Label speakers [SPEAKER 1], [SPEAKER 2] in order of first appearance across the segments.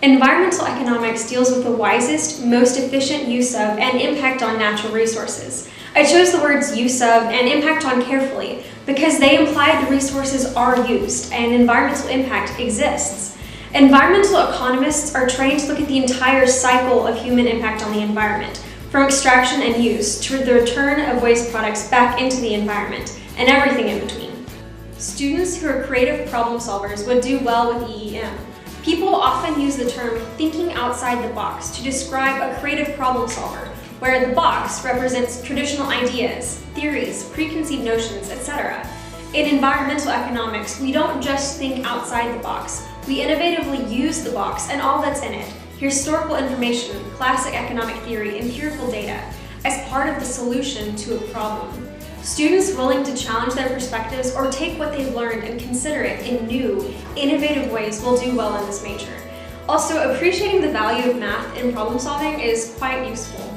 [SPEAKER 1] Environmental economics deals with the wisest, most efficient use of and impact on natural resources. I chose the words use of and impact on carefully because they imply the resources are used and environmental impact exists. Environmental economists are trained to look at the entire cycle of human impact on the environment, from extraction and use to the return of waste products back into the environment, and everything in between. Students who are creative problem solvers would do well with EEM. People often use the term thinking outside the box to describe a creative problem solver, where the box represents traditional ideas, theories, preconceived notions, etc. In environmental economics, we don't just think outside the box, we innovatively use the box and all that's in it, historical information, classic economic theory, empirical data, as part of the solution to a problem. Students willing to challenge their perspectives or take what they've learned and consider it in new, innovative ways will do well in this major. Also, appreciating the value of math in problem solving is quite useful.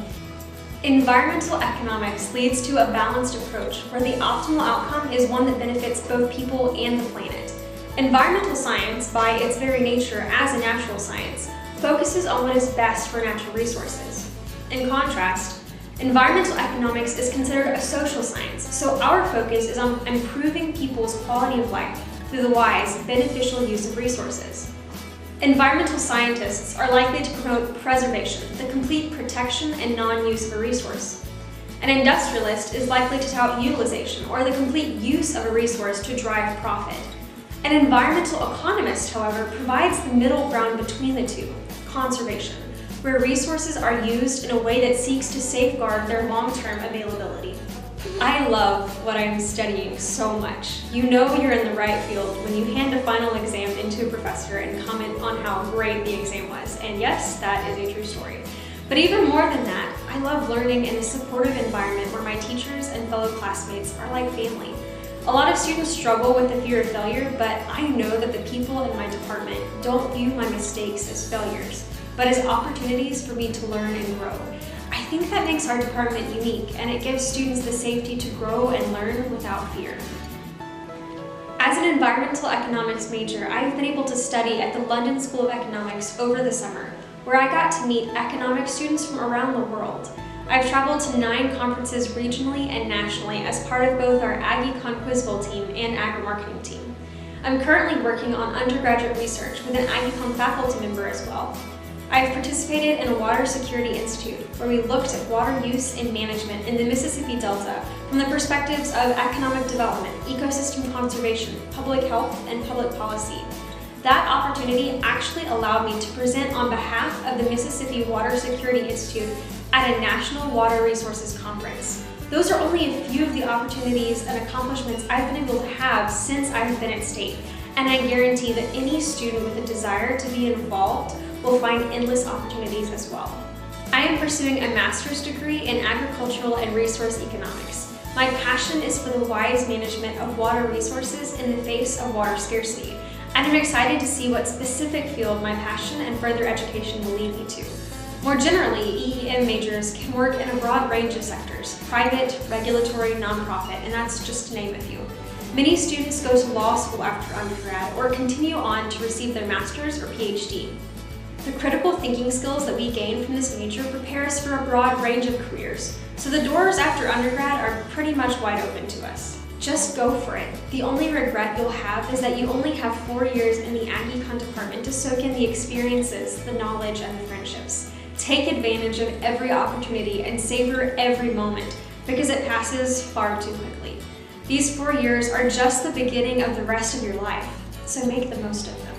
[SPEAKER 1] Environmental economics leads to a balanced approach where the optimal outcome is one that benefits both people and the planet. Environmental science, by its very nature as a natural science, focuses on what is best for natural resources. In contrast, environmental economics is considered a social science, so our focus is on improving people's quality of life through the wise, beneficial use of resources. Environmental scientists are likely to promote preservation, the complete protection and non-use of a resource. An industrialist is likely to tout utilization, or the complete use of a resource to drive profit. An environmental economist, however, provides the middle ground between the two, conservation, where resources are used in a way that seeks to safeguard their long-term availability. I love what I'm studying so much. You know you're in the right field when you hand a final exam into a professor and comment on how great the exam was. And yes, that is a true story. But even more than that, I love learning in a supportive environment where my teachers and fellow classmates are like family. A lot of students struggle with the fear of failure, but I know that the people in my department don't view my mistakes as failures, but as opportunities for me to learn and grow. I think that makes our department unique, and it gives students the safety to grow and learn without fear. As an environmental economics major, I have been able to study at the London School of Economics over the summer, where I got to meet economics students from around the world. I've traveled to 9 conferences regionally and nationally as part of both our AggieCon Quiz Bowl team and agri-marketing team. I'm currently working on undergraduate research with an AggieCon faculty member as well. I've participated in a Water Security Institute, where we looked at water use and management in the Mississippi Delta from the perspectives of economic development, ecosystem conservation, public health, and public policy. That opportunity actually allowed me to present on behalf of the Mississippi Water Security Institute at a National Water Resources Conference. Those are only a few of the opportunities and accomplishments I've been able to have since I've been at State, and I guarantee that any student with a desire to be involved will find endless opportunities as well. I am pursuing a master's degree in agricultural and resource economics. My passion is for the wise management of water resources in the face of water scarcity, and I'm excited to see what specific field my passion and further education will lead me to. More generally, EEM majors can work in a broad range of sectors: private, regulatory, nonprofit, and that's just to name a few. Many students go to law school after undergrad or continue on to receive their master's or PhD. The critical thinking skills that we gain from this major prepare us for a broad range of careers, so the doors after undergrad are pretty much wide open to us. Just go for it. The only regret you'll have is that you only have 4 years in the AggieCon department to soak in the experiences, the knowledge, and the friendships. Take advantage of every opportunity and savor every moment, because it passes far too quickly. These 4 years are just the beginning of the rest of your life, so make the most of them.